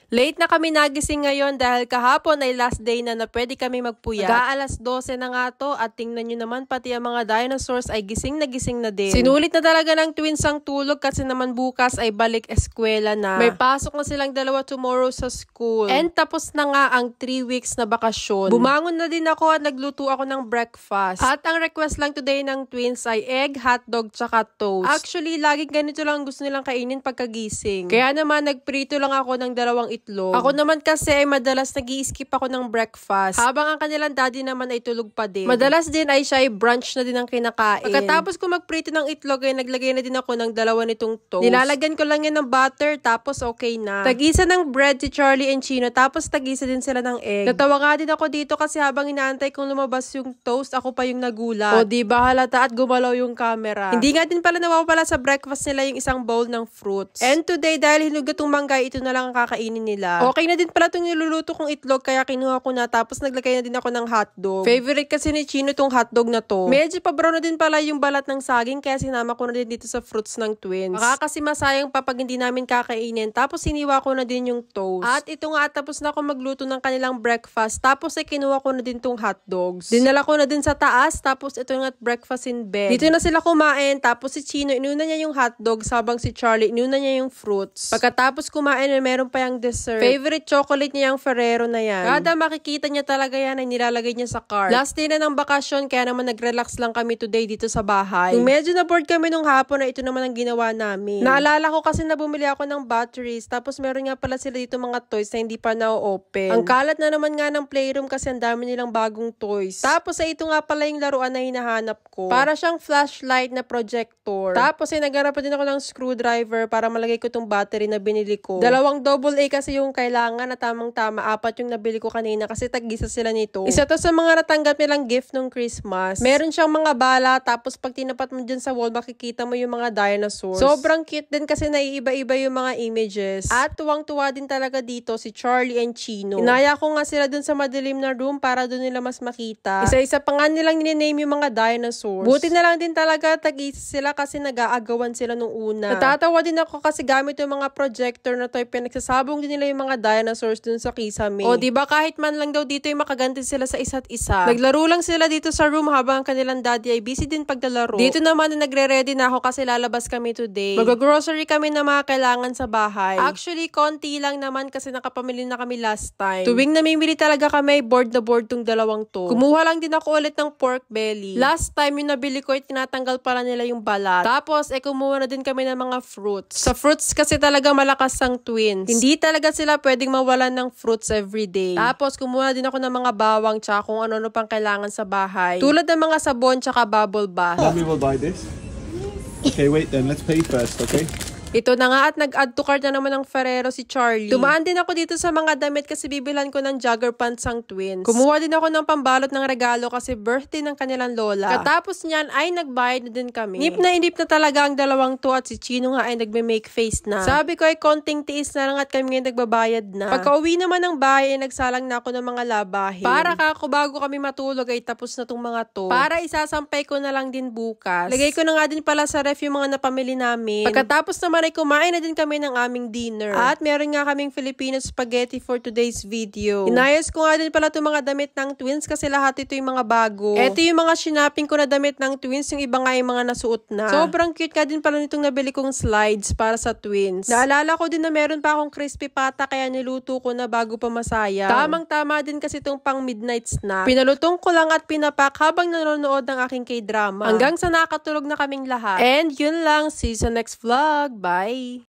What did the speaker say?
Late na kami nagising ngayon dahil kahapon ay last day na pwede kami magpuyat. Mag-aalas 12 na nga to at tingnan nyo naman pati ang mga dinosaurs ay gising na din. Sinulit na talaga ng twins ang tulog kasi naman bukas ay balik eskwela na. May pasok na silang dalawa tomorrow sa school. And tapos na nga ang 3 weeks na bakasyon. Bumangon na din ako at nagluto ako ng breakfast. At ang request lang today ng twins ay egg, hotdog, tsaka toast. Actually, laging ganito lang gusto nilang kainin pagkagising. Kaya naman nagprito lang ako ng dalawang itlog. Ako naman kasi ay madalas nag-i-skip ako ng breakfast. Habang ang kanilang daddy naman ay tulog pa din. Madalas din ay siya ay brunch na din ang kinakain. Pagkatapos ko magprito ng itlog ay naglagay na din ako ng dalawa nitong toast. Nilalagyan ko lang yan ng butter tapos okay na. Tag-isa ng bread si Charlie and Chino tapos tag-isa din sila ng egg. Natawa nga din ako dito kasi habang inaantay kong lumabas yung toast, ako pa yung nagulat. O diba halata at gumalaw yung camera. Hindi nga din pala nawawala sa breakfast nila yung isang bowl ng fruits. And today dahil hinugot yung manggay, ito na lang ang kakainin nila. Okay na din pala itong niluluto kong itlog kaya kinuha ko na tapos naglagay na din ako ng hotdog. Favorite kasi ni Chino tong hotdog na to. Medyo pa brown na din pala yung balat ng saging kaya sinama ko na din dito sa fruits ng twins. Baka kasi masayang pa pag hindi namin kakainin tapos siniwa ko na din yung toast. At ito nga tapos na ako magluto ng kanilang breakfast tapos ay kinuha ko na din tong hotdogs. Dinala ko na din sa taas tapos ito yung at breakfast in bed. Dito na sila kumain tapos si Chino inuna niya yung hotdogs habang si Charlie inuna niya yung fruits. Pagkatapos kumain meron pa yung dessert. Favorite chocolate niya yung Ferrero na yan. Kada makikita niya talaga yan ay nilalagay niya sa cart. Last day na ng bakasyon kaya naman nag-relax lang kami today dito sa bahay. Nung medyo na bored kami nung hapon na ito naman ang ginawa namin. Naalala ko kasi na bumili ako ng batteries tapos meron nga pala sila dito mga toys na hindi pa na-open. Ang kalat na naman nga ng playroom kasi ang dami nilang bagong toys. Tapos ay ito nga pala yung laruan na hinahanap ko. Para siyang flashlight na projector. Tapos ay naghanap pa din ako ng screwdriver para malagay ko tong battery na binili ko. Dalawang AA kasi yung kailangan na tamang-tama. 4 yung nabili ko kanina kasi tag-isa sila nito. Isa to sa mga natanggap nilang gift nung Christmas. Meron siyang mga bala tapos pag tinapat mo dyan sa wall makikita mo yung mga dinosaurs. Sobrang cute din kasi naiiba-iba yung mga images. At tuwang-tuwa din talaga dito si Charlie and Chino. Inaya ko nga sila dun sa madilim na room para dun nila mas makita. Isa-isa pa nga nilang niname yung mga dinosaurs. Buti na lang din talaga tag-isa sila kasi nag-aagawan sila nung una. Natatawa din ako kasi gamit yung mga projector na to pinagsasabong din nila yung mga dinosaurs dun sa kisame. O diba kahit man lang daw dito yung makaganti sila sa isa't isa. Naglaro lang sila dito sa room habang kanilang daddy ay busy din paglalaro. Dito naman na nagre-ready na ako kasi lalabas kami today. Mag-grocery kami na mga kailangan sa bahay. Actually, konti lang naman kasi nakapamili na kami last time. Tuwing namimili talaga kami, bored na bored tong dalawang to. Kumuha lang din ako ulit ng pork belly. Last time yung nabili ko, tinatanggal pala nila yung balat. Tapos, kumuha na din kami ng mga fruits. Sa fruits kasi talaga malakas ang twins. Hindi talaga sila pwedeng mawalan ng fruits everyday. Tapos, kumuha din ako ng mga bawang tsaka kung ano-ano pang kailangan sa bahay. Tulad ng mga sabon tsaka bubble bath. Mommy will buy this. Okay, wait then. Let's pay first, okay? Ito na nga at nag-add to cart na naman ng Ferrero si Charlie. Dumaan din ako dito sa mga damit kasi bibilhan ko ng jogger pants ang twins. Kumuha din ako ng pambalot ng regalo kasi birthday ng kanilang lola. Katapos niyan ay nagbayad na din kami. Inip na talaga ang dalawang to at si Chino nga ay nagme-make face na. Sabi ko ay konting tiis na lang at kami ngayon nagbabayad na. Pagka-uwi naman ng bahay ay nagsalang na ako ng mga labahin. Para kako bago kami matulog ay tapos na tong mga to. Para isasampay ko na lang din bukas. Lagay ko na nga din pala sa ref yung mga napamili namin. Pagkatapos naman ay kumain na din kami ng aming dinner. At meron nga kaming Filipino spaghetti for today's video. Inayos ko nga din pala itong mga damit ng twins kasi lahat ito yung mga bago. Ito yung mga shinaping ko na damit ng twins, yung iba nga yung mga nasuot na. Sobrang cute nga din pala nitong nabili kong slides para sa twins. Naalala ko din na meron pa akong crispy pata kaya niluto ko na bago pa masaya. Tamang-tama din kasi itong pang midnight snack. Pinalutong ko lang at pinapak habang nanonood ng aking K-drama. Hanggang sa nakatulog na kaming lahat. And yun lang. See you sa next vlog. Bye!